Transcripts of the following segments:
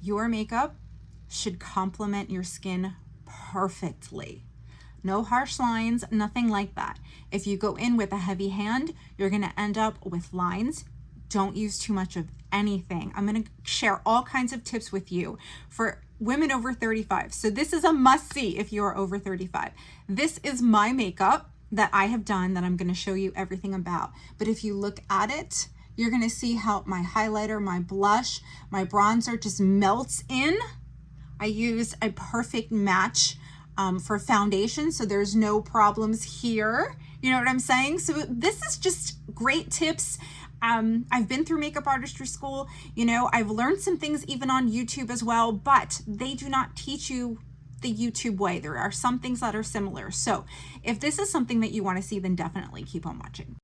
your makeup should complement your skin perfectly. No harsh lines, nothing like that. If you go in with a heavy hand, you're gonna end up with lines. Don't use too much of anything. I'm gonna share all kinds of tips with you for women over 35. So this is a must-see if you are over 35. This is my makeup that I have done that I'm gonna show you everything about. But if you look at it, you're gonna see how my highlighter, my blush, my bronzer just melts in. I use a perfect match for foundation, so there's no problems here. You know what I'm saying? So this is just great tips. I've been through makeup artistry school. You know, I've learned some things even on YouTube as well, but they do not teach you the YouTube way. There are some things that are similar. So if this is something that you want to see, then definitely keep on watching.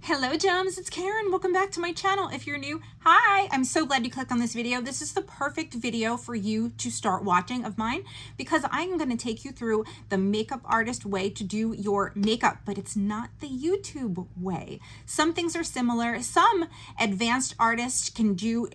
Hello gems, it's Karen. Welcome back to my channel. If you're new, hi, I'm so glad you clicked on this video. This is the perfect video for you to start watching of mine because I'm going to take you through the makeup artist way to do your makeup, but it's not the YouTube way. Some things are similar. Some advanced artists can do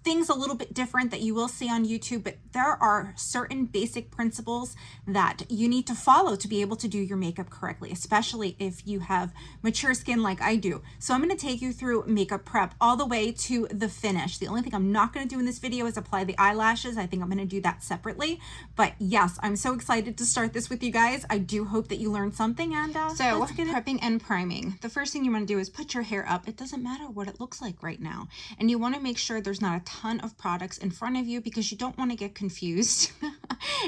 things a little bit different that you will see on YouTube, but there are certain basic principles that you need to follow to be able to do your makeup correctly, especially if you have mature skin like I do. So I'm going to take you through makeup prep all the way to the finish. The only thing I'm not going to do in this video is apply the eyelashes. I think I'm going to do that separately. But yes, I'm so excited to start this with you guys. I do hope that you learned something. And so let's get prepping and priming. The first thing you want to do is put your hair up. It doesn't matter what it looks like right now. And you want to make sure there's not a ton of products in front of you because you don't want to get confused.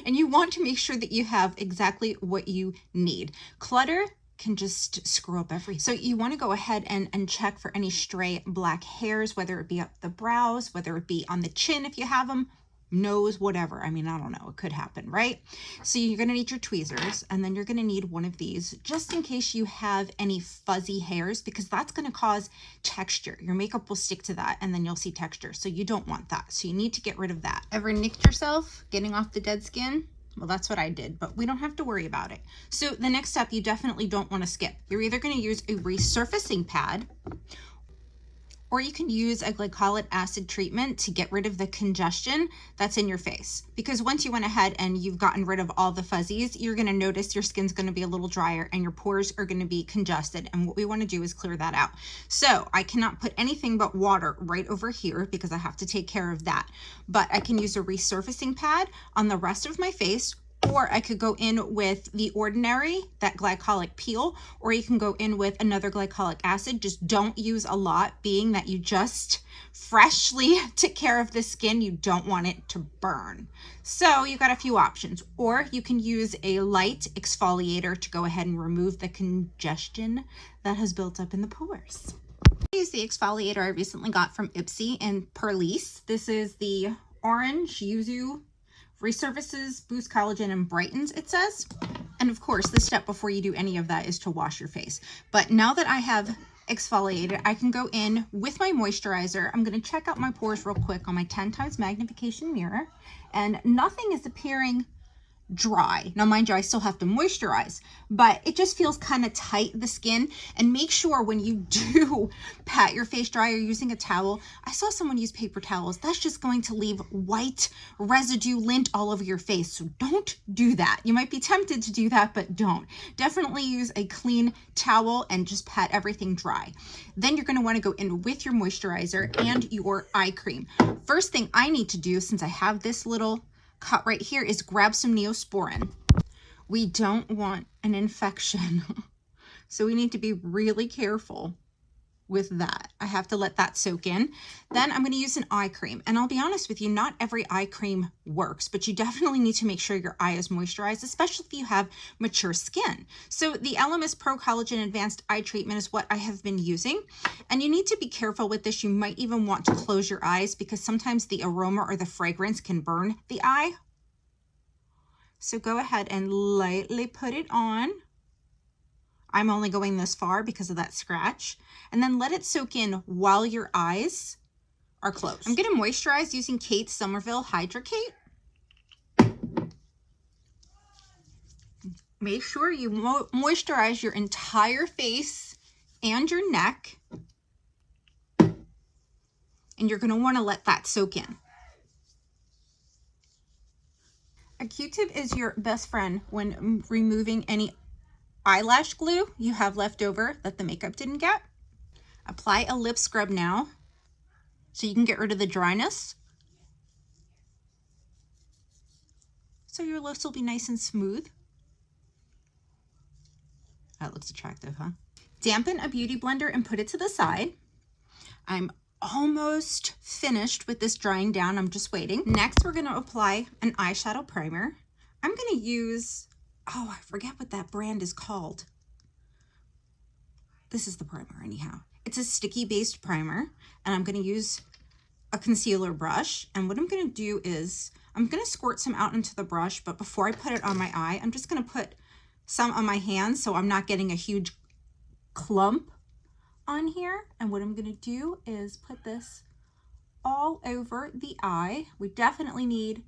And you want to make sure that you have exactly what you need. Clutter can just screw up everything. So you want to go ahead and check for any stray black hairs, whether it be up the brows, whether it be on the chin if you have them, nose, whatever. I mean, I don't know, it could happen, right? So you're going to need your tweezers, and then you're going to need one of these just in case you have any fuzzy hairs, because that's going to cause texture. Your makeup will stick to that and then you'll see texture. So you don't want that. So you need to get rid of that. Ever nicked yourself getting off the dead skin? Well, that's what I did, but we don't have to worry about it. So the next step you definitely don't want to skip. You're either going to use a resurfacing pad, or you can use a glycolic acid treatment to get rid of the congestion that's in your face. Because once you went ahead and you've gotten rid of all the fuzzies, you're going to notice your skin's going to be a little drier and your pores are going to be congested. And what we want to do is clear that out. So I cannot put anything but water right over here because I have to take care of that. But I can use a resurfacing pad on the rest of my face, or I could go in with the ordinary, that glycolic peel, or you can go in with another glycolic acid. Just don't use a lot, being that you just freshly took care of the skin. You don't want it to burn. So you got a few options, or you can use a light exfoliator to go ahead and remove the congestion that has built up in the pores. I use the exfoliator I recently got from Ipsy and Perlice. This is the orange yuzu. Resurfaces, boosts collagen, and brightens, it says. And of course, the step before you do any of that is to wash your face. But now that I have exfoliated, I can go in with my moisturizer. I'm going to check out my pores real quick on my 10 times magnification mirror, and nothing is appearing dry. Now, mind you, I still have to moisturize, but it just feels kind of tight, the skin. And make sure when you do pat your face dry or using a towel, I saw someone use paper towels. That's just going to leave white residue lint all over your face. So don't do that. You might be tempted to do that, but don't. Definitely use a clean towel and just pat everything dry. Then you're going to want to go in with your moisturizer and your eye cream. First thing I need to do, since I have this little cut right here, is grab some Neosporin. We don't want an infection. So we need to be really careful with that. I have to let that soak in. Then I'm going to use an eye cream. And I'll be honest with you, not every eye cream works, but you definitely need to make sure your eye is moisturized, especially if you have mature skin. So the LMS Pro Collagen Advanced Eye Treatment is what I have been using. And you need to be careful with this. You might even want to close your eyes because sometimes the aroma or the fragrance can burn the eye. So go ahead and lightly put it on. I'm only going this far because of that scratch. And then let it soak in while your eyes are closed. I'm going to moisturize using Kate Somerville Hydra Kate. Make sure you moisturize your entire face and your neck. And you're going to want to let that soak in. A Q-tip is your best friend when removing any eyelash glue you have left over that the makeup didn't get. Apply a lip scrub now so you can get rid of the dryness. So your lips will be nice and smooth. That looks attractive, huh? Dampen a beauty blender and put it to the side. I'm almost finished with this drying down. I'm just waiting. Next, we're going to apply an eyeshadow primer. I'm going to use, oh, I forget what that brand is called. This is the primer anyhow. It's a sticky based primer, and I'm going to use a concealer brush. And what I'm going to do is I'm going to squirt some out into the brush, but before I put it on my eye, I'm just going to put some on my hands so I'm not getting a huge clump on here. And what I'm going to do is put this all over the eye. We definitely need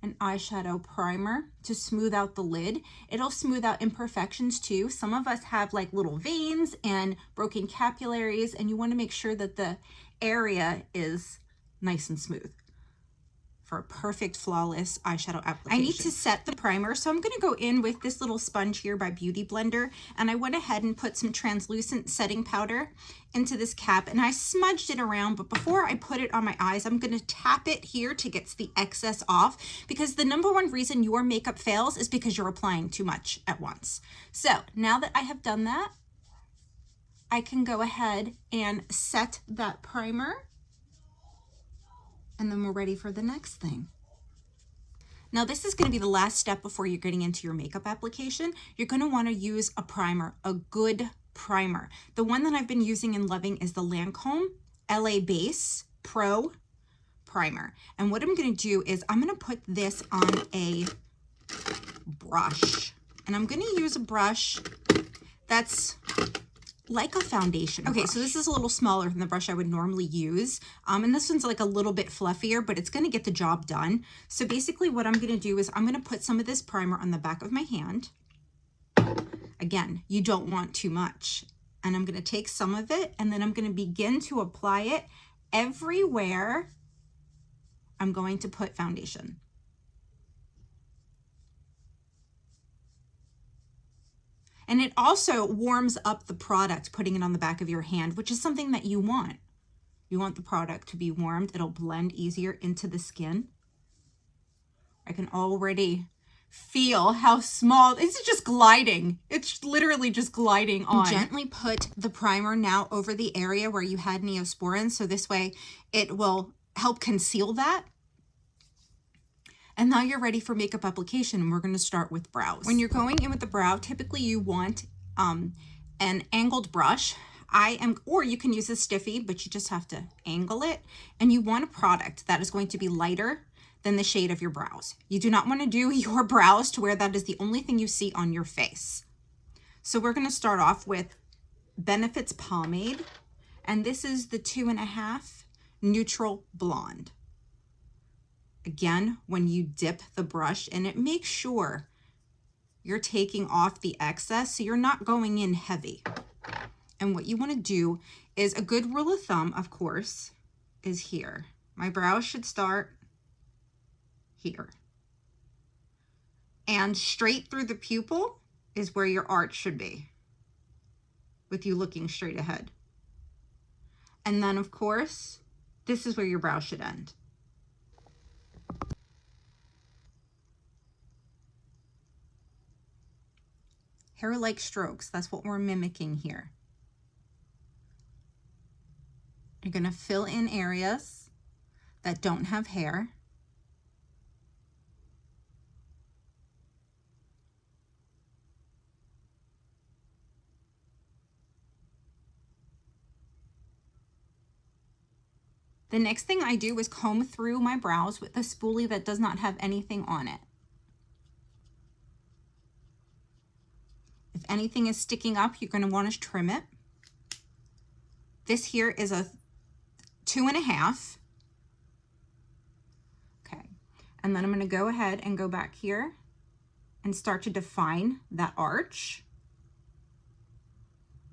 an eyeshadow primer to smooth out the lid. It'll smooth out imperfections too. Some of us have like little veins and broken capillaries, and you want to make sure that the area is nice and smooth for a perfect, flawless eyeshadow application. I need to set the primer, so I'm going to go in with this little sponge here by Beauty Blender, and I went ahead and put some translucent setting powder into this cap, and I smudged it around, but before I put it on my eyes, I'm going to tap it here to get the excess off, because the number one reason your makeup fails is because you're applying too much at once. So now that I have done that, I can go ahead and set that primer. And then we're ready for the next thing. Now this is going to be the last step before you're getting into your makeup application. You're going to want to use a primer, a good primer. The one that I've been using and loving is the Lancome LA Base Pro Primer. And what I'm going to do is I'm going to put this on a brush. And I'm going to use a brush that's like a foundation brush. Okay, so this is a little smaller than the brush I would normally use. And this one's like a little bit fluffier, but it's gonna get the job done. So basically what I'm gonna do is I'm gonna put some of this primer on the back of my hand. Again, you don't want too much. And I'm gonna take some of it, and then I'm gonna begin to apply it everywhere I'm going to put foundation. And it also warms up the product, putting it on the back of your hand, which is something that you want. You want the product to be warmed. It'll blend easier into the skin. I can already feel how small, it's just gliding. It's literally just gliding on. Gently put the primer now over the area where you had Neosporin, so this way it will help conceal that. And now you're ready for makeup application, and we're going to start with brows. When you're going in with the brow, typically you want an angled brush. Or you can use a stiffy, but you just have to angle it. And you want a product that is going to be lighter than the shade of your brows. You do not want to do your brows to where that is the only thing you see on your face. So we're going to start off with Benefit's Pomade, and this is the 2.5 Neutral Blonde. Again, when you dip the brush in it, make sure you're taking off the excess so you're not going in heavy. And what you want to do is, a good rule of thumb, of course, is here. My brows should start here. And straight through the pupil is where your arch should be, with you looking straight ahead. And then, of course, this is where your brow should end. Hair-like strokes, that's what we're mimicking here. You're going to fill in areas that don't have hair. The next thing I do is comb through my brows with a spoolie that does not have anything on it. If anything is sticking up, you're going to want to trim it. This here is a 2.5. Okay. And then I'm going to go ahead and go back here and start to define that arch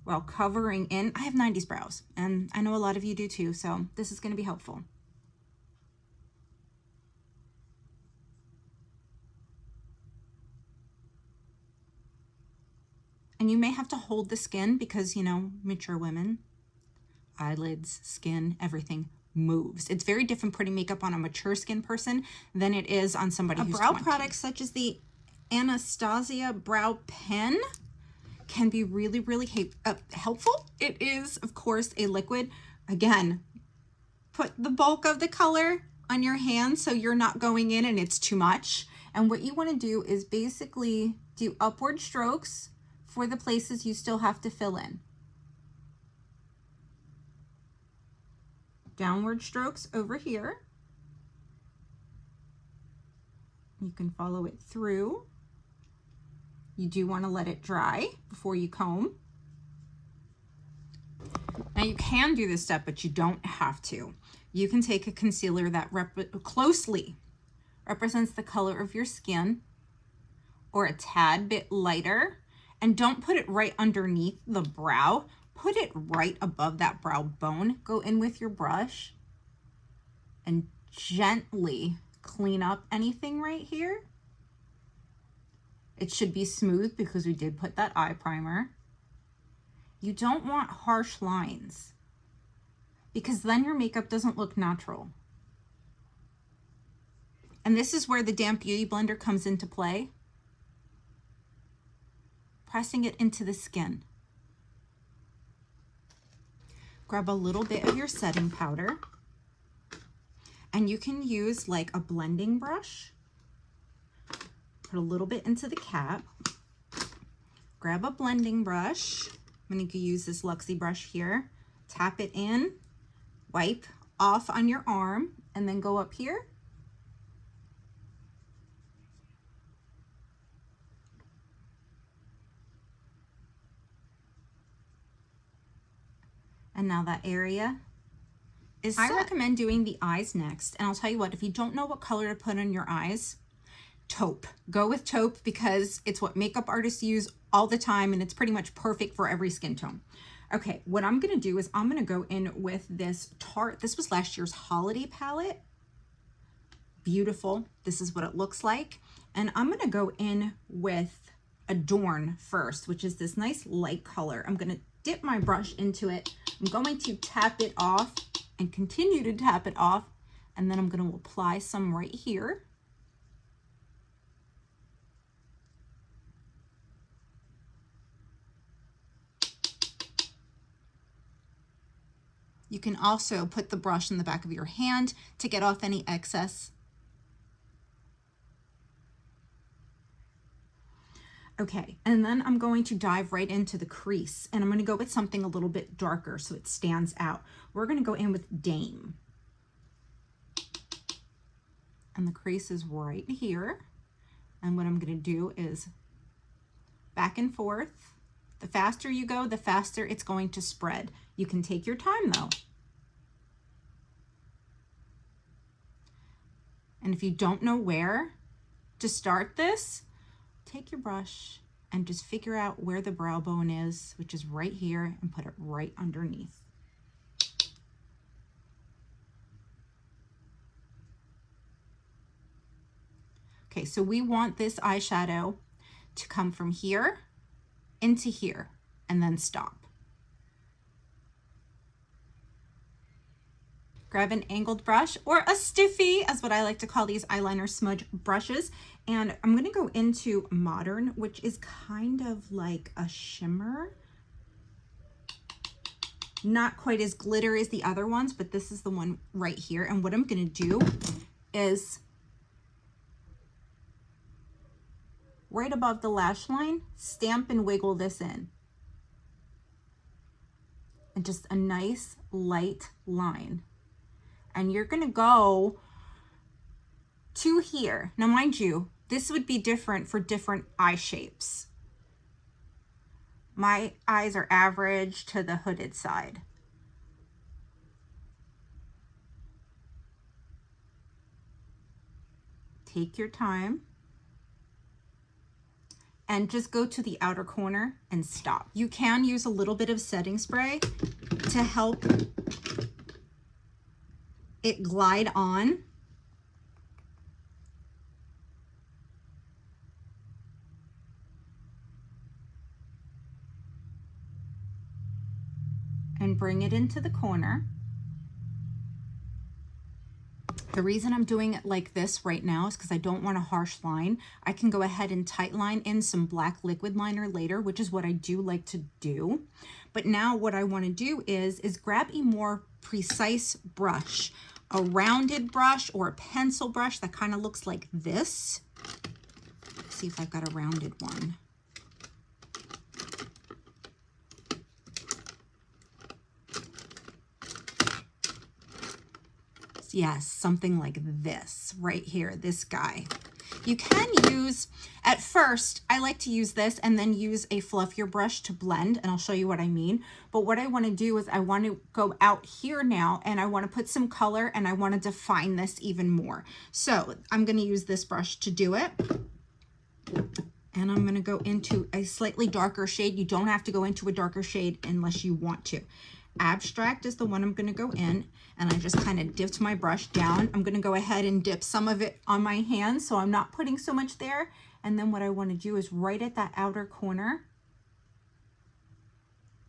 while covering in. I have 90s brows, and I know a lot of you do too, so this is going to be helpful. And you may have to hold the skin because, you know, mature women, eyelids, skin, everything moves. It's very different putting makeup on a mature skin person than it is on somebody who's 20. Brow products such as the Anastasia Brow Pen can be really, really helpful. It is, of course, a liquid. Again, put the bulk of the color on your hand so you're not going in and it's too much. And what you want to do is basically do upward strokes for the places you still have to fill in. Downward strokes over here. You can follow it through. You do want to let it dry before you comb. Now you can do this step, but you don't have to. You can take a concealer that closely represents the color of your skin or a tad bit lighter, and don't put it right underneath the brow. Put it right above that brow bone. Go in with your brush and gently clean up anything right here. It should be smooth because we did put that eye primer. You don't want harsh lines because then your makeup doesn't look natural. And this is where the damp beauty blender comes into play. Pressing it into the skin. Grab a little bit of your setting powder, and you can use like a blending brush. Put a little bit into the cap. Grab a blending brush. I'm going to use this Luxie brush here. Tap it in, wipe off on your arm, and then go up here. And now that area is set. I recommend doing the eyes next. And I'll tell you what, if you don't know what color to put on your eyes, taupe. Go with taupe because it's what makeup artists use all the time and it's pretty much perfect for every skin tone. Okay, what I'm gonna do is I'm gonna go in with this Tarte. This was last year's holiday palette. Beautiful. This is what it looks like. And I'm gonna go in with Adorn first, which is this nice light color. I'm gonna dip my brush into it. I'm going to tap it off and continue to tap it off. And then I'm going to apply some right here. You can also put the brush in the back of your hand to get off any excess. Okay, and then I'm going to dive right into the crease, and I'm going to go with something a little bit darker so it stands out. We're going to go in with Dame. And the crease is right here. And what I'm going to do is back and forth. The faster you go, the faster it's going to spread. You can take your time though. And if you don't know where to start this, take your brush and just figure out where the brow bone is, which is right here, and put it right underneath. Okay, so we want this eyeshadow to come from here into here and then stop. Grab an angled brush or a stiffy, as what I like to call these eyeliner smudge brushes. And I'm going to go into Modern, which is kind of like a shimmer. Not quite as glitter as the other ones, but this is the one right here. And what I'm going to do is right above the lash line, stamp and wiggle this in. And just a nice light line. And you're going to go to here. Now, mind you, this would be different for different eye shapes. My eyes are average to the hooded side. Take your time. and just go to the outer corner and stop. You can use a little bit of setting spray to help it glide on. And bring it into the corner. The reason I'm doing it like this right now is because I don't want a harsh line. I can go ahead and tight line in some black liquid liner later, which is what I do like to do. But now what I want to do is grab a more precise brush, a rounded brush or a pencil brush that kind of looks like this. Let's see if I've got a rounded one. Yes, something like this right here, this guy. You can use, at first, I like to use this and then use a fluffier brush to blend, and I'll show you what I mean. But what I want to do is I want to go out here now and I want to put some color and I want to define this even more. So I'm going to use this brush to do it. And I'm going to go into a slightly darker shade. You don't have to go into a darker shade unless you want to. Abstract is the one I'm going to go in, and I just kind of dipped my brush down. I'm going to go ahead and dip some of it on my hand so I'm not putting so much there. And then what I want to do is right at that outer corner,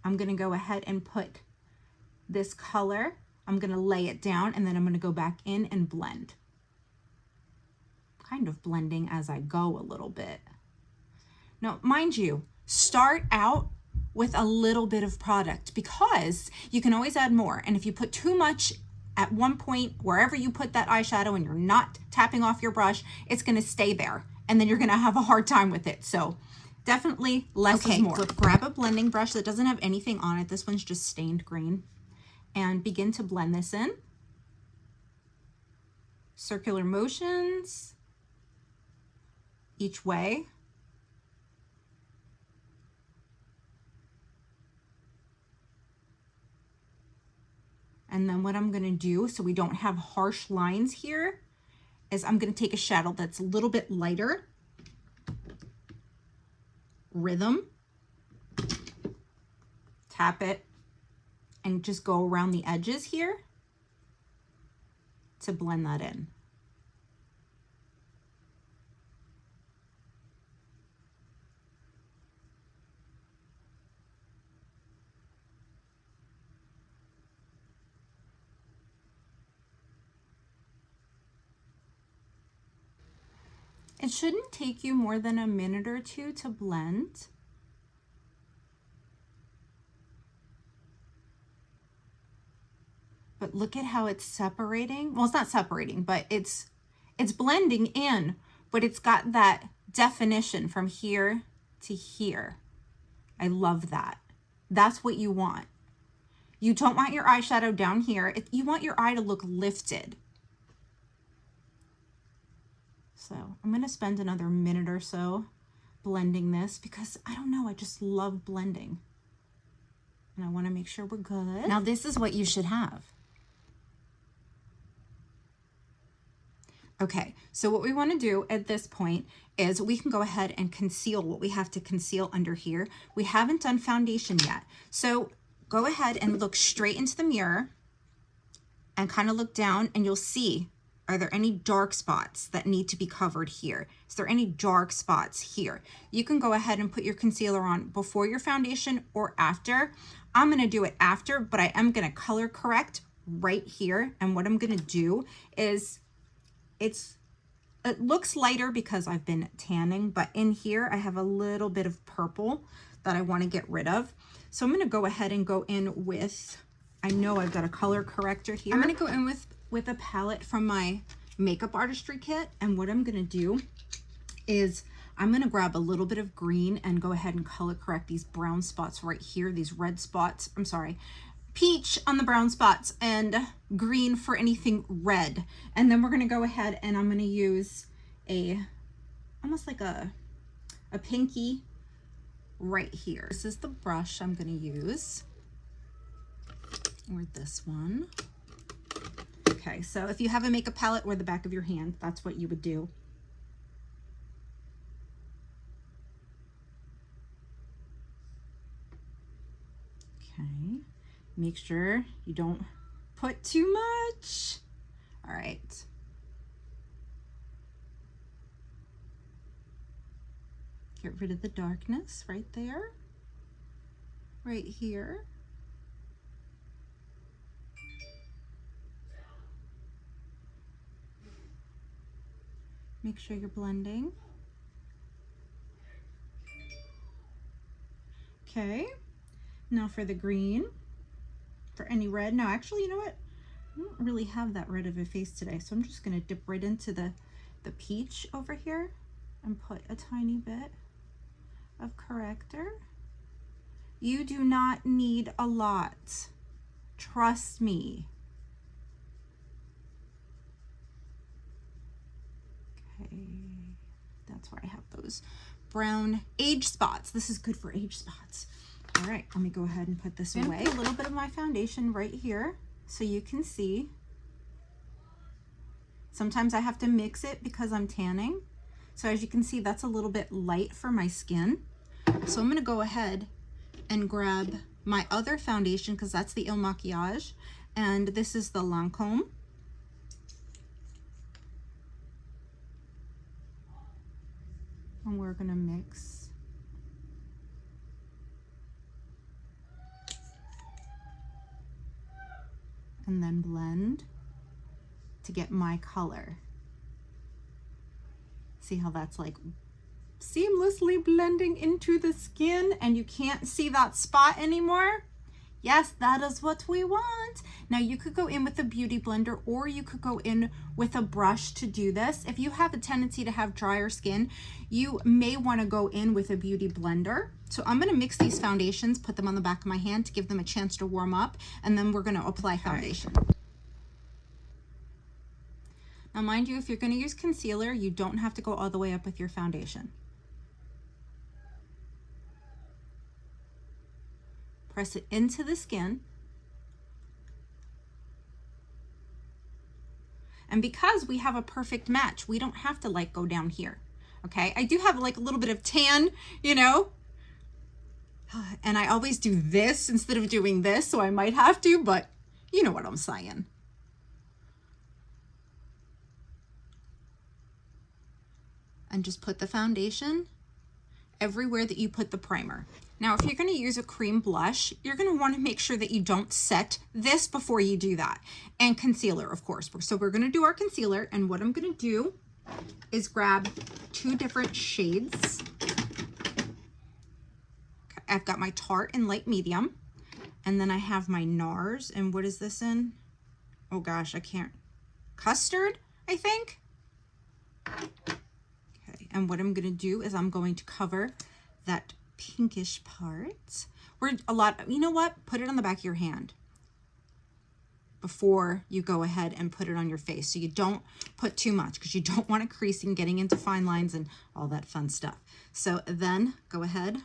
I'm going to go ahead and put this color. I'm going to lay it down and then I'm going to go back in and blend. Kind of blending as I go a little bit. Now, mind you, start out with a little bit of product because you can always add more. And if you put too much at one point, wherever you put that eyeshadow and you're not tapping off your brush, it's gonna stay there and then you're gonna have a hard time with it. So definitely less is more. Grab a blending brush that doesn't have anything on it. This one's just stained green, and begin to blend this in. Circular motions each way. And then what I'm going to do, so we don't have harsh lines here, is I'm going to take a shadow that's a little bit lighter. Rhythm. Tap it and just go around the edges here to blend that in. It shouldn't take you more than a minute or two to blend. But look at how it's separating. Well, it's not separating, but it's blending in, but it's got that definition from here to here. I love that. That's what you want. You don't want your eyeshadow down here. You want your eye to look lifted. So I'm going to spend another minute or so blending this because I don't know, I just love blending. And I want to make sure we're good. Now this is what you should have. Okay, so what we want to do at this point is we can go ahead and conceal what we have to conceal under here. We haven't done foundation yet. So go ahead and look straight into the mirror and kind of look down and you'll see, are there any dark spots that need to be covered here? Is there any dark spots here? You can go ahead and put your concealer on before your foundation or after. I'm going to do it after, but I am going to color correct right here. And what I'm going to do is it looks lighter because I've been tanning, but in here I have a little bit of purple that I want to get rid of. So I'm going to go ahead and go in with, I know I've got a color corrector here. I'm going to go in with a palette from my makeup artistry kit, and what I'm going to do is I'm going to grab a little bit of green and go ahead and color correct these brown spots right here, these red spots, I'm sorry, peach on the brown spots and green for anything red. And then we're going to go ahead and I'm going to use almost like a pinky right here. This is the brush I'm going to use, or this one. Okay, so if you have a makeup palette or the back of your hand, that's what you would do. Make sure you don't put too much. All right. Get rid of the darkness right there, right here. Make sure you're blending. Okay, now for the green, for any red. Now actually, you know what? I don't really have that red of a face today, so I'm just gonna dip right into the peach over here and put a tiny bit of corrector. You do not need a lot. Trust me. Okay, that's where I have those brown age spots. This is good for age spots. All right, let me go ahead and put this away. A little bit of my foundation right here so you can see. Sometimes I have to mix it because I'm tanning. So as you can see, that's a little bit light for my skin. So I'm gonna go ahead and grab my other foundation because that's the Il Makiage, and this is the Lancome. And we're gonna mix. And then blend to get my color. See how that's like seamlessly blending into the skin and you can't see that spot anymore? Yes, that is what we want. Now you could go in with a beauty blender or you could go in with a brush to do this. If you have a tendency to have drier skin, you may want to go in with a beauty blender. So I'm going to mix these foundations, put them on the back of my hand to give them a chance to warm up, and then we're going to apply foundation. Now mind you, if you're going to use concealer, you don't have to go all the way up with your foundation. Press it into the skin. And because we have a perfect match, we don't have to like go down here. Okay, I do have like a little bit of tan, you know, and I always do this instead of doing this, so I might have to, but you know what I'm saying. And just put the foundation everywhere that you put the primer. Now, if you're going to use a cream blush, you're going to want to make sure that you don't set this before you do that. And concealer, of course. So we're going to do our concealer, and what I'm going to do is grab 2 different shades. Okay, I've got my Tarte in light medium, and then I have my NARS, and what is this in? Oh gosh, I can't. Custard, I think. Okay, and what I'm going to do is I'm going to cover that pinkish part. You know what? Put it on the back of your hand before you go ahead and put it on your face. So you don't put too much because you don't want it creasing, getting into fine lines and all that fun stuff. So then go ahead.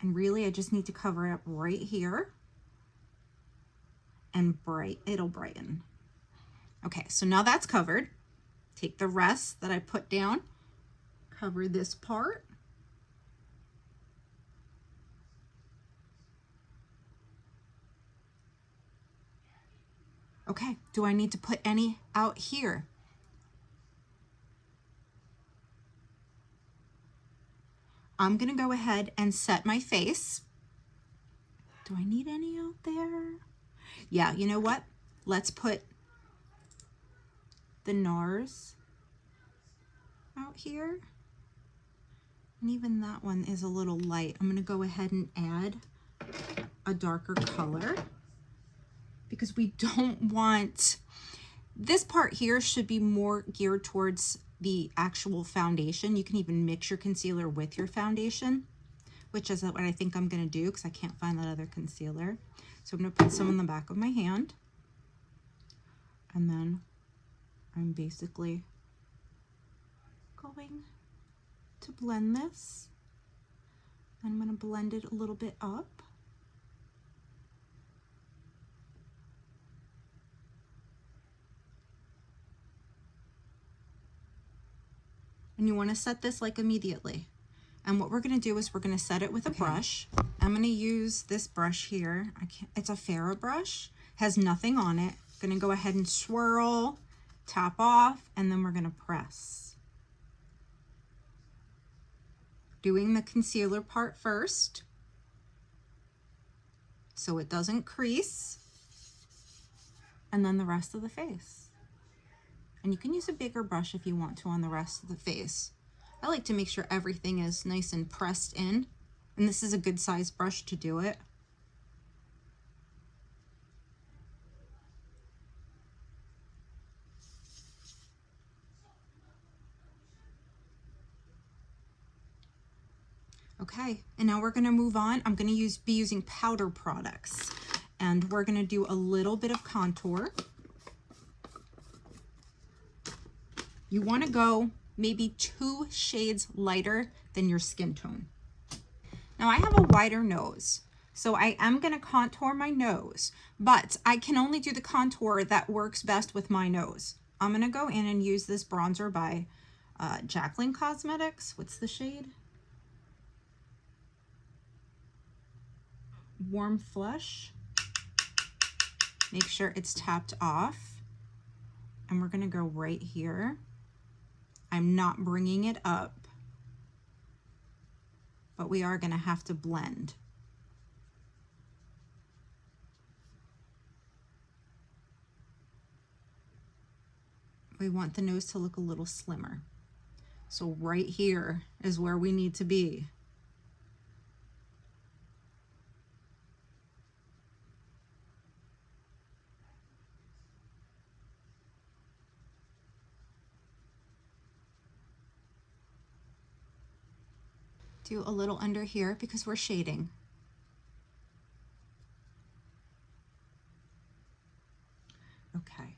And really, I just need to cover it up right here. And it'll brighten. Okay, so now that's covered. Take the rest that I put down, cover this part. Okay, do I need to put any out here? I'm gonna go ahead and set my face. Do I need any out there? Yeah, you know what? Let's put the NARS out here. And even that one is a little light. I'm gonna go ahead and add a darker color because we don't want, this part here should be more geared towards the actual foundation. You can even mix your concealer with your foundation, which is what I think I'm gonna do because I can't find that other concealer. So I'm gonna put some on the back of my hand, and then I'm basically going to blend this. I'm gonna blend it a little bit up. And you want to set this like immediately. And what we're going to do is we're going to set it with a brush. I'm going to use this brush here. It's a Ferro brush, has nothing on it. Going to go ahead and swirl, tap off, and then we're going to press. Doing the concealer part first, so it doesn't crease, and then the rest of the face. And you can use a bigger brush if you want to on the rest of the face. I like to make sure everything is nice and pressed in, and this is a good size brush to do it. Okay, and now we're going to move on. I'm going to be using powder products, and we're going to do a little bit of contour. You want to go maybe 2 shades lighter than your skin tone. Now I have a wider nose, so I am going to contour my nose, but I can only do the contour that works best with my nose. I'm going to go in and use this bronzer by Jaclyn Cosmetics. What's the shade? Warm Flush. Make sure it's tapped off, and we're going to go right here. I'm not bringing it up, but we are going to have to blend. We want the nose to look a little slimmer, so right here is where we need to be. Do a little under here because we're shading. Okay.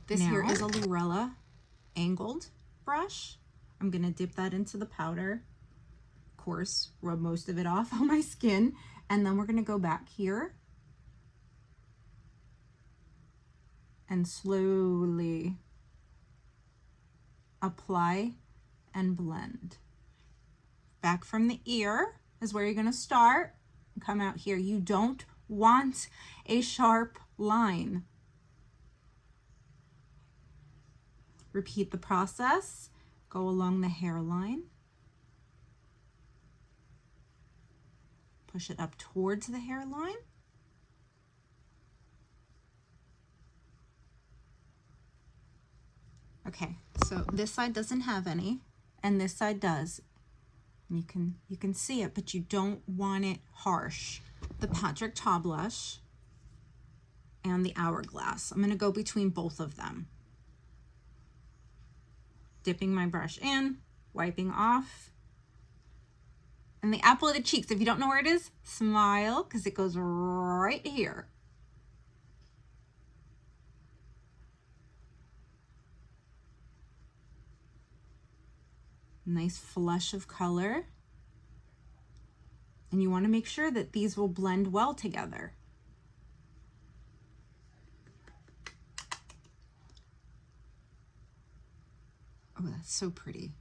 This here is a Lorella angled brush. I'm going to dip that into the powder. Of course, rub most of it off on my skin. And then we're going to go back here and slowly apply and blend. Back from the ear is where you're going to start. Come out here. You don't want a sharp line. Repeat the process. Go along the hairline. Push it up towards the hairline. Okay, so this side doesn't have any, and this side does. You can see it, but you don't want it harsh. The Patrick Ta blush and the Hourglass. I'm going to go between both of them. Dipping my brush in, wiping off. And the apple of the cheeks, if you don't know where it is, smile, because it goes right here. Nice flush of color. And you want to make sure that these will blend well together. Oh, that's so pretty.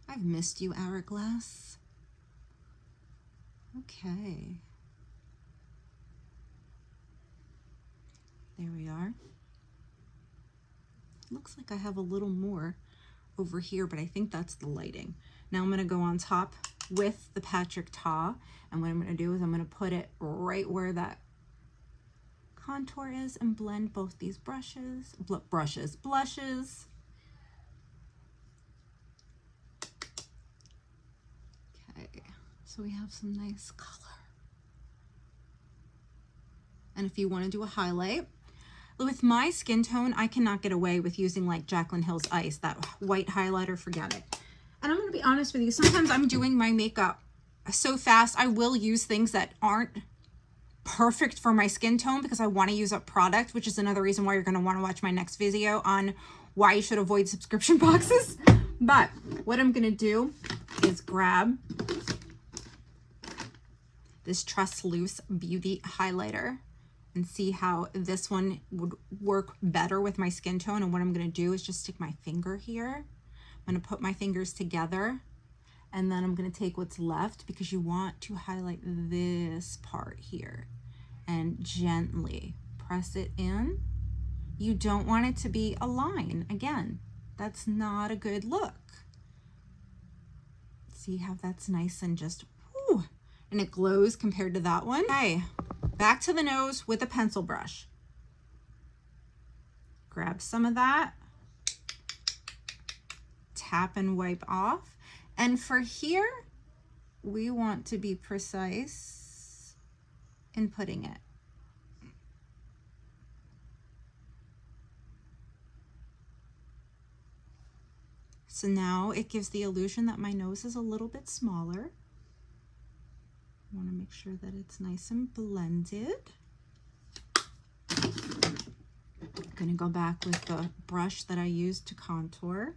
I've missed you, Hourglass. Okay. There we are. Looks like I have a little more over here, but I think that's the lighting. Now I'm going to go on top with the Patrick Ta, and what I'm going to do is I'm going to put it right where that contour is and blend both these blushes. Okay, so we have some nice color. And if you want to do a highlight, with my skin tone, I cannot get away with using like Jaclyn Hill's Ice, that white highlighter, forget it. And I'm going to be honest with you, sometimes I'm doing my makeup so fast, I will use things that aren't perfect for my skin tone because I want to use up product, which is another reason why you're going to want to watch my next video on why you should avoid subscription boxes. But what I'm going to do is grab this Trust Loose Beauty highlighter. and see how this one would work better with my skin tone. And what I'm going to do is just stick my finger here. I'm going to put my fingers together, and then I'm going to take what's left, because you want to highlight this part here, and gently press it in. You don't want it to be a line. Again, that's not a good look. See how that's nice and just, whoo, and it glows compared to that one. Okay, back to the nose with a pencil brush. Grab some of that, tap and wipe off. And for here, we want to be precise in putting it. So now it gives the illusion that my nose is a little bit smaller. I want to make sure that it's nice and blended. I'm going to go back with the brush that I used to contour.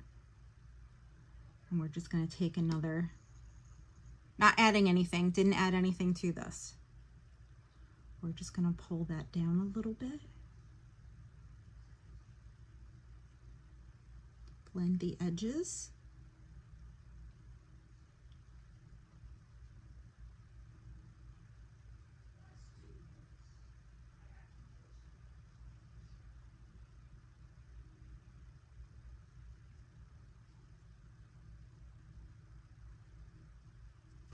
And we're just going to take another, not adding anything, didn't add anything to this. We're just going to pull that down a little bit. Blend the edges.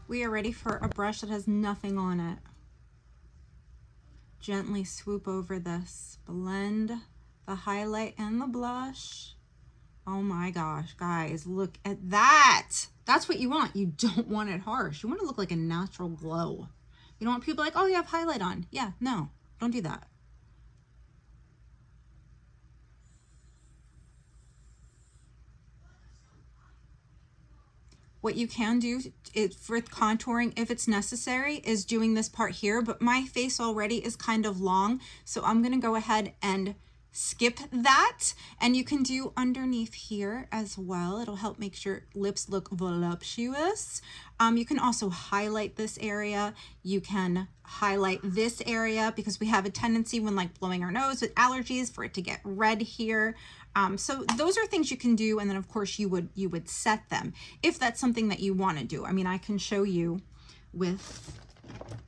We are ready for a brush that has nothing on it. Gently swoop over this, blend the highlight and the blush. Oh my gosh, guys, look at that. That's what you want. You don't want it harsh. You want to look like a natural glow. You don't want people like, oh, you have highlight on. Yeah, no, don't do that. What you can do is, for contouring, if it's necessary, is doing this part here, but my face already is kind of long, so I'm gonna go ahead and skip that, and you can do underneath here as well. It'll help make your lips look voluptuous. You can also highlight this area. You can highlight this area, because we have a tendency when like blowing our nose with allergies for it to get red here. So those are things you can do, and then of course you would set them if that's something that you want to do. I mean, I can show you with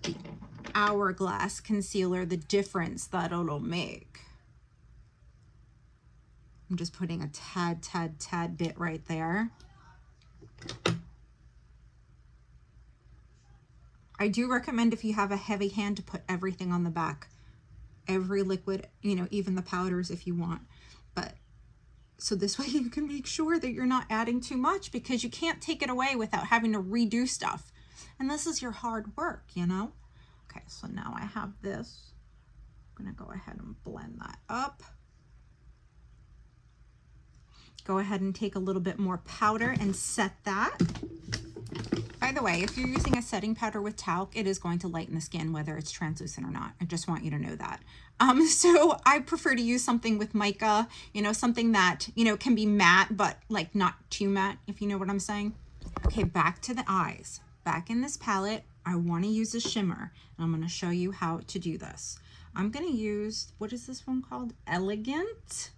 the Hourglass concealer the difference that it'll make. I'm just putting a tad bit right there. I do recommend, if you have a heavy hand, to put everything on the back, every liquid, you know, even the powders if you want. But so this way you can make sure that you're not adding too much, because you can't take it away without having to redo stuff. And this is your hard work, you know? Okay, so now I have this. I'm gonna go ahead and blend that up. Go ahead and take a little bit more powder and set that. By the way, if you're using a setting powder with talc, it is going to lighten the skin, whether it's translucent or not. I just want you to know that. So I prefer to use something with mica, you know, something that, you know, can be matte, but like not too matte, if you know what I'm saying. Okay, back to the eyes. Back in this palette, I want to use a shimmer, and I'm going to show you how to do this. I'm going to use, what is this one called? Elegant.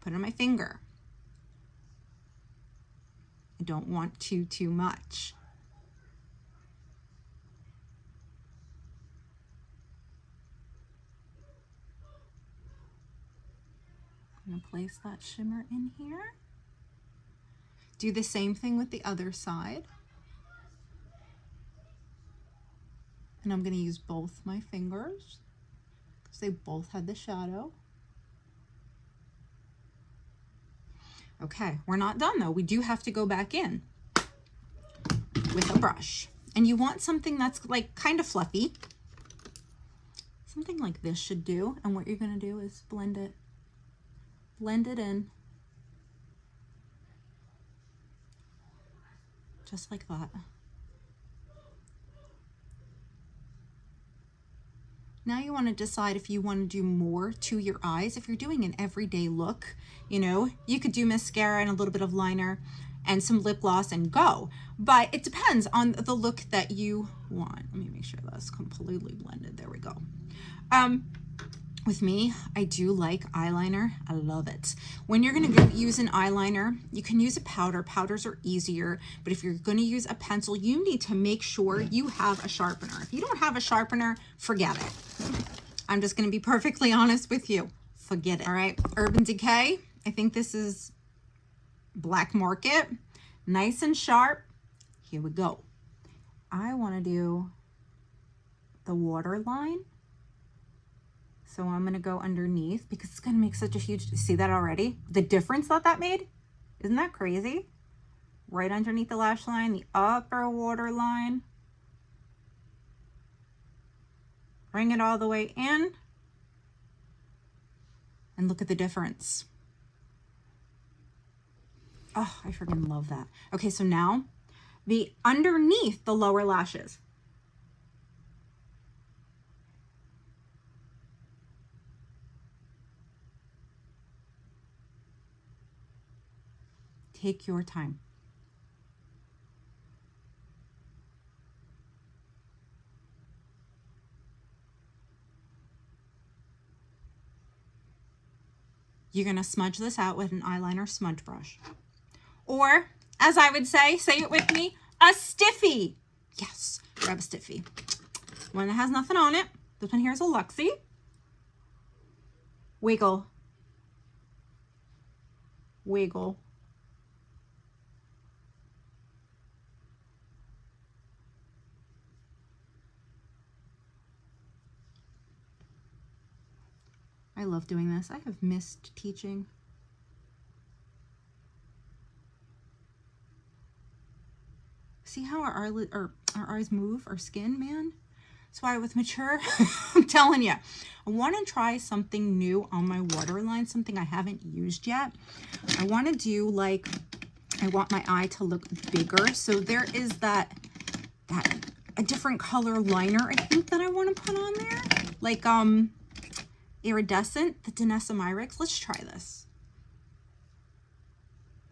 Put it on my finger. I don't want too much. I'm going to place that shimmer in here. Do the same thing with the other side. And I'm going to use both my fingers, because they both had the shadow. Okay, we're not done though. We do have to go back in with a brush. And you want something that's like kind of fluffy. Something like this should do. And what you're gonna do is blend it in. Just like that. Now you want to decide if you want to do more to your eyes. If you're doing an everyday look, you know, you could do mascara and a little bit of liner and some lip gloss and go. But it depends on the look that you want. Let me make sure that's completely blended. There we go. With me, I do like eyeliner. I love it. When you're gonna go use an eyeliner, you can use a powder. Powders are easier, but if you're gonna use a pencil, you need to make sure you have a sharpener. If you don't have a sharpener, forget it. I'm just gonna be perfectly honest with you. Forget it, all right? Urban Decay, I think this is Black Market. Nice and sharp. Here we go. I wanna do the waterline. So I'm going to go underneath because it's going to make such a huge, see that already? The difference that made? Isn't that crazy? Right underneath the lash line, the upper waterline. Bring it all the way in. And look at the difference. Oh, I freaking love that. Okay, so now the underneath the lower lashes. Take your time. You're going to smudge this out with an eyeliner smudge brush. Or, as I would say it with me, a stiffy. Yes, grab a stiffy. One that has nothing on it. This one here is a Luxie. Wiggle. Wiggle. I love doing this. I have missed teaching. See how our eyes move, our skin, man? That's why with mature, I'm telling you, I want to try something new on my waterline, something I haven't used yet. I want to do like, I want my eye to look bigger. So there is that a different color liner, I think, that I want to put on there. Like, Iridescent, the Danessa Myricks. Let's try this.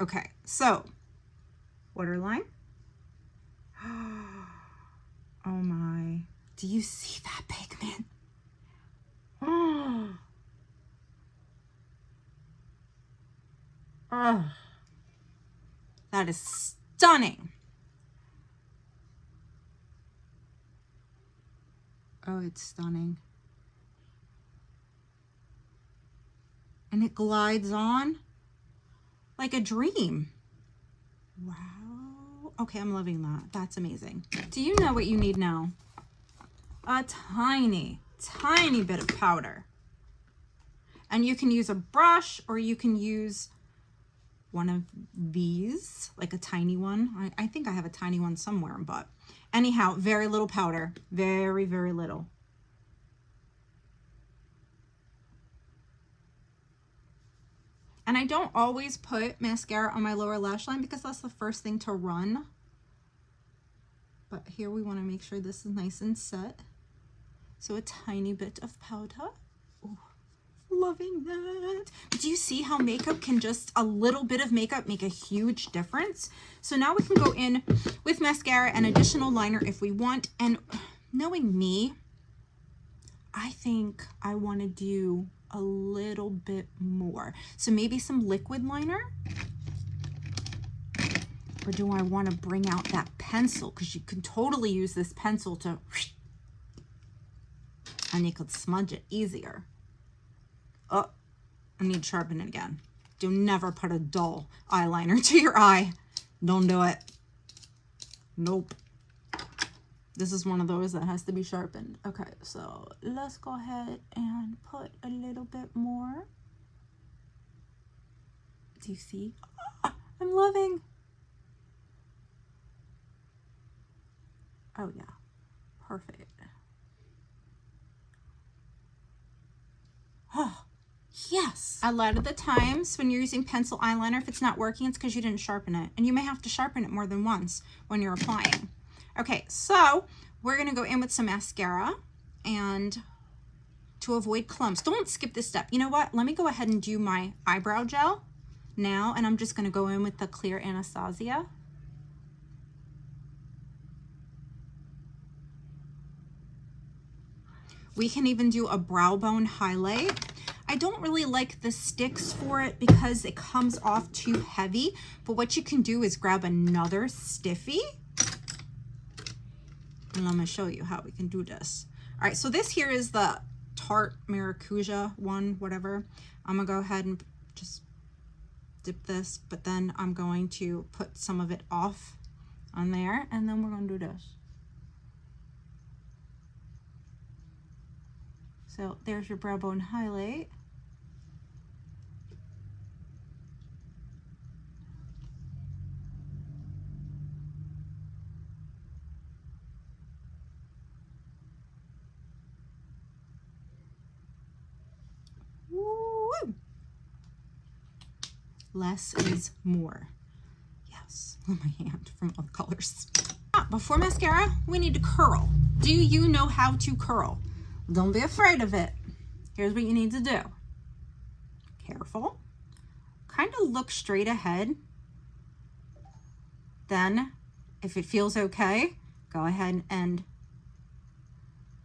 Okay, so waterline. Oh my, do you see that pigment? Oh, oh, that is stunning. Oh, it's stunning. And it glides on like a dream. Wow. Okay, I'm loving that. That's amazing. Do you know what you need now? A tiny, tiny bit of powder. And you can use a brush or you can use one of these, like a tiny one. I think I have a tiny one somewhere, but anyhow, very little powder. Very, very little. And I don't always put mascara on my lower lash line because that's the first thing to run. But here we want to make sure this is nice and set. So a tiny bit of powder. Ooh, loving that. But do you see how makeup can just, a little bit of makeup make a huge difference? So now we can go in with mascara and additional liner if we want. And knowing me, I think I want to do a little bit more. So maybe some liquid liner. Or do I want to bring out that pencil? Because you can totally use this pencil to, and you could smudge it easier. Oh, I need to sharpen it again. Do never put a dull eyeliner to your eye. Don't do it. Nope. This is one of those that has to be sharpened. Okay, so let's go ahead and put a little bit more. Do you see? Oh, I'm loving. Oh yeah, perfect. Oh, yes. A lot of the times when you're using pencil eyeliner, if it's not working, it's because you didn't sharpen it. And you may have to sharpen it more than once when you're applying. Okay, so we're gonna go in with some mascara and to avoid clumps. Don't skip this step. You know what? Let me go ahead and do my eyebrow gel now, and I'm just going to go in with the clear Anastasia. We can even do a brow bone highlight. I don't really like the sticks for it because it comes off too heavy, but what you can do is grab another stiffy, and I'm going to show you how we can do this. All right, so this here is the Tarte Maracuja one, whatever. I'm going to go ahead and just dip this, but then I'm going to put some of it off on there, and then we're going to do this. So there's your brow bone highlight. Woo! Less is more. Yes, on my hand from all the colors. Before mascara, we need to curl. Do you know how to curl? Don't be afraid of it. Here's what you need to do. Careful. Kind of look straight ahead. Then, if it feels okay, go ahead and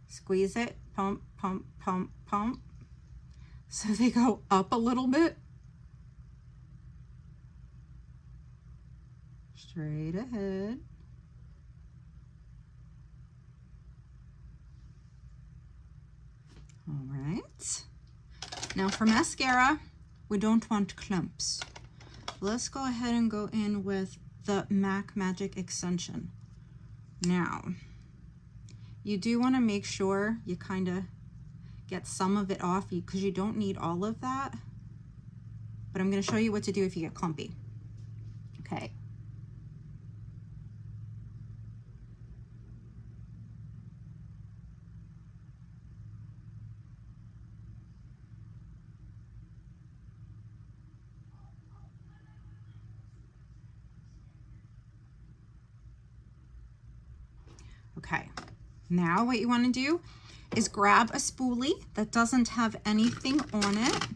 squeeze it. Pump, pump, pump, pump. So they go up a little bit. Straight ahead. All right. Now for mascara, we don't want clumps. Let's go ahead and go in with the MAC Magic Extension. Now, you do want to make sure you kind of get some of it off because you don't need all of that. But I'm going to show you what to do if you get clumpy. Okay. Okay, now what you want to do is grab a spoolie that doesn't have anything on it.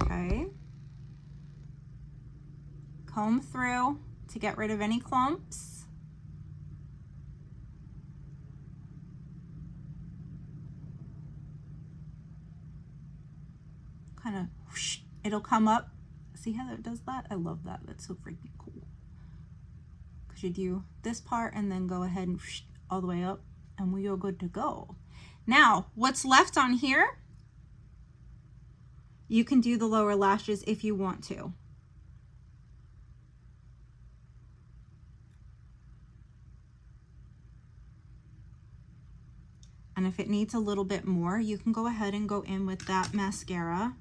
Okay. Comb through to get rid of any clumps. Kind of, whoosh, it'll come up. See how it does that? I love that. That's so freaking cool. You do this part and then go ahead and whoosh, all the way up, and we are good to go. Now, what's left on here, you can do the lower lashes if you want to. And if it needs a little bit more, you can go ahead and go in with that mascara.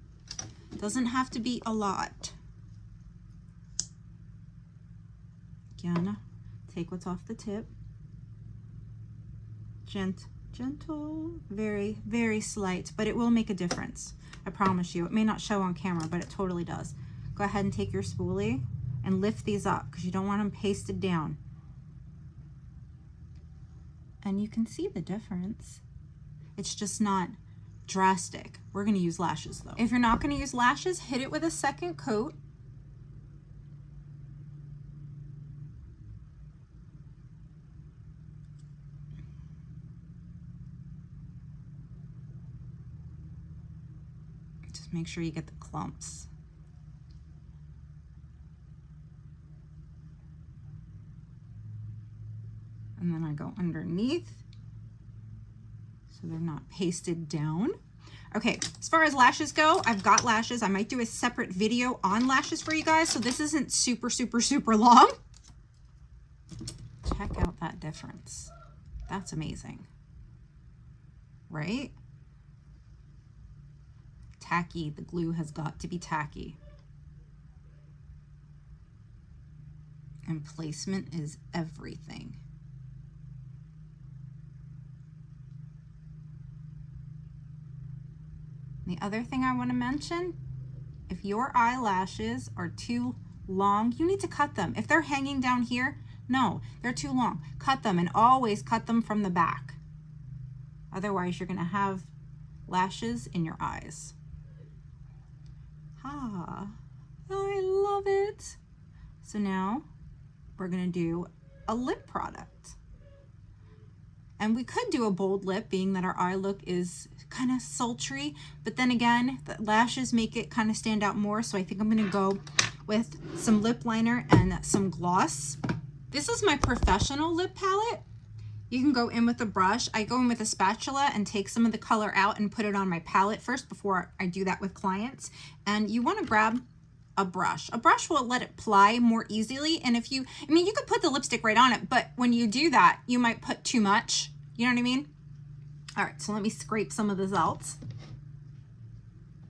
Doesn't have to be a lot. Again, take what's off the tip. Gentle, very, very slight, but it will make a difference. I promise you. It may not show on camera, but it totally does. Go ahead and take your spoolie and lift these up because you don't want them pasted down. And you can see the difference. It's just not drastic. We're going to use lashes though. If you're not going to use lashes, hit it with a second coat. Just make sure you get the clumps. And then I go underneath so they're not pasted down. Okay, as far as lashes go, I've got lashes. I might do a separate video on lashes for you guys, so this isn't super, super, super long. Check out that difference. That's amazing, right? Tacky, the glue has got to be tacky. And placement is everything. The other thing I want to mention, if your eyelashes are too long, you need to cut them. If they're hanging down here, no, they're too long. Cut them, and always cut them from the back. Otherwise, you're going to have lashes in your eyes. Ah, I love it. So now we're gonna do a lip product. And we could do a bold lip, being that our eye look is kind of sultry, but then again, the lashes make it kind of stand out more. So I think I'm gonna go with some lip liner and some gloss. This is my professional lip palette. You can go in with a brush. I go in with a spatula and take some of the color out and put it on my palette first before I do that with clients. And you wanna grab a brush. A brush will let it ply more easily. And if you, I mean, you could put the lipstick right on it, but when you do that, you might put too much. You know what I mean? All right, so let me scrape some of this out.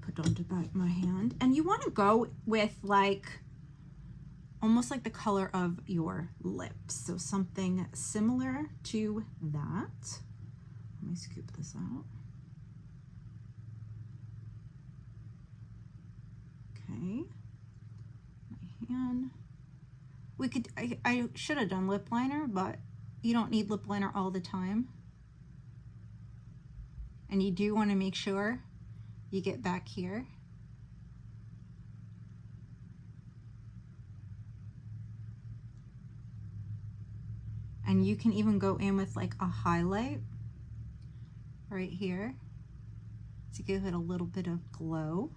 Put onto my hand. And you want to go with like, almost like the color of your lips. So something similar to that. Let me scoop this out. Okay. My hand. We could, I should have done lip liner, but you don't need lip liner all the time. And you do want to make sure you get back here. And you can even go in with like a highlight right here to give it a little bit of glow.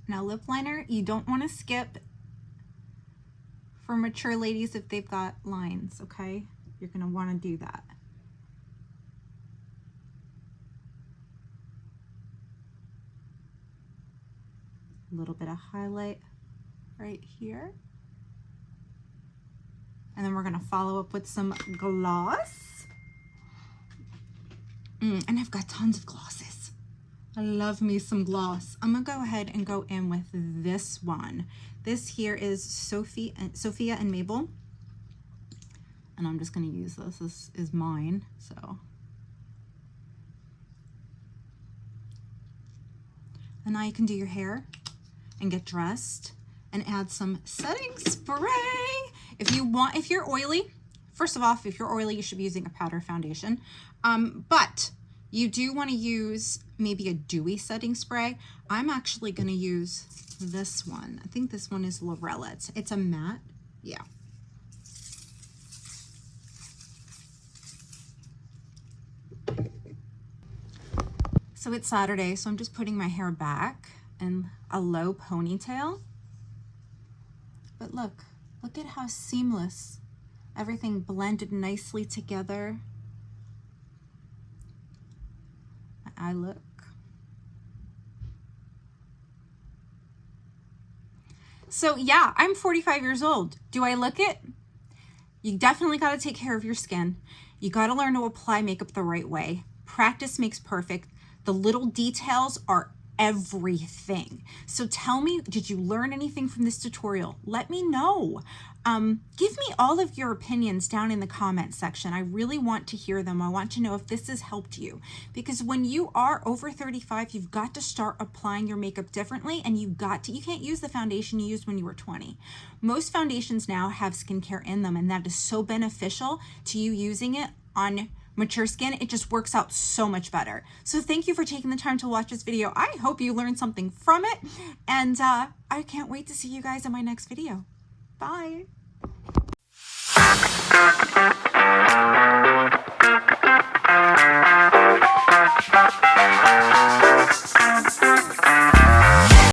Now lip liner, you don't want to skip for mature ladies if they've got lines, okay? You're gonna want to do that. A little bit of highlight right here. And then we're gonna follow up with some gloss. And I've got tons of glosses. I love me some gloss. I'm gonna go ahead and go in with this one. This here is Sophia and Mabel. And I'm just gonna use this. This is mine, so. And now you can do your hair and get dressed and add some setting spray. If you're oily, first of all, if you're oily, you should be using a powder foundation. But you do want to use maybe a dewy setting spray. I'm actually going to use this one. I think this one is Lorella. It's a matte. Yeah. So it's Saturday, so I'm just putting my hair back in a low ponytail. But look at how seamless. Everything blended nicely together. My eye look. So yeah, I'm 45 years old. Do I look it? You definitely got to take care of your skin. You got to learn to apply makeup the right way. Practice makes perfect. The little details are everything. So tell me, did you learn anything from this tutorial? Let me know. Give me all of your opinions down in the comment section. I really want to hear them. I want to know if this has helped you, because when you are over 35, you've got to start applying your makeup differently, and you can't use the foundation you used when you were 20. Most foundations now have skincare in them, and that is so beneficial to you using it on mature skin. It just works out so much better. So thank you for taking the time to watch this video. I hope you learned something from it, and I can't wait to see you guys in my next video. Bye.